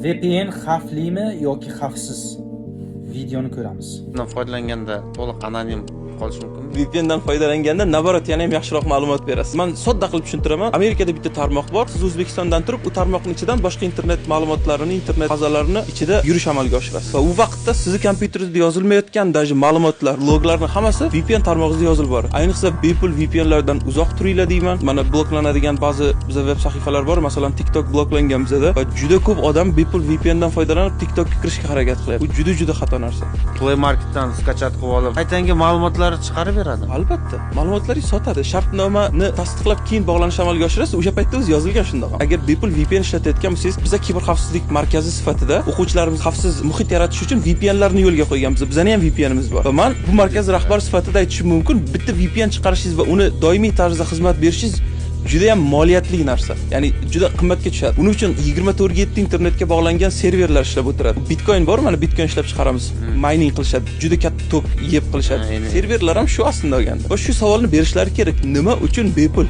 VPN xavflimi yoki xavfsiz? Videoni ko'ramiz. Bundan foydalanganda to'liq anonim qolish mumkin. VPN dan foydalanganda nabarat yana ham yaxshiroq ma'lumot berasiz. Men sodda qilib tushuntiraman. Amerikada bitta tarmoq bor. Siz O'zbekistondan turib, u tarmoqning ichidan boshqa internet ma'lumotlarini, internet bazalarini ichida yurish amalga oshirasiz. Va u vaqtda sizning kompyuteringizda yozilmayotgan даже ma'lumotlar, loglarning hammasi VPN tarmog'ida yozilib bor. Ayniqsa bepul VPNlardan uzoq turinglar deyman. Mana bloklanadigan ba'zi bizda web sahifalar bor, masalan TikTok bloklangan bizda va juda ko'p odam bepul VPN dan foydalanib TikTokka kirishga harakat qilyapti. Bu juda xato narsa. Play Marketdan skachat qilib olib, qaytanga ma'lumotlar chiqarib beradi. Albatta, ma'lumotlaringizni sotadi. Shartnomani tasdiqlab keyin bog'lanish amalga oshirasiz. O'sha paytda o'zi yozilgan shundoq. Agar bepul VPN ishlatayotgan bo'lsangiz, biz kiber xavfsizlik markazi sifatida o'quvchilarimiz xavfsiz muhit yaratish uchun VPNlarni yo'lga qo'yganmiz. Bizning ham VPNimiz bor. Va men bu markaz rahbari sifatida aytishim mumkin, bitta VPN chiqarishingiz va uni doimiy tarzda xizmat berishingiz juda ham moliyatli narsa. Ya'ni juda qimmatga tushadi. Uning uchun 24/7 internetga bog'langan serverlar ishlab o'tiradi. Bitcoin bor, mana Bitcoin ishlab chiqaramiz. Mining qilishadi. Juda katta tok yeb qilishadi. Serverlar ham shu aslında olganda. Va shu savolni berishlari kerak. Nima uchun bepul?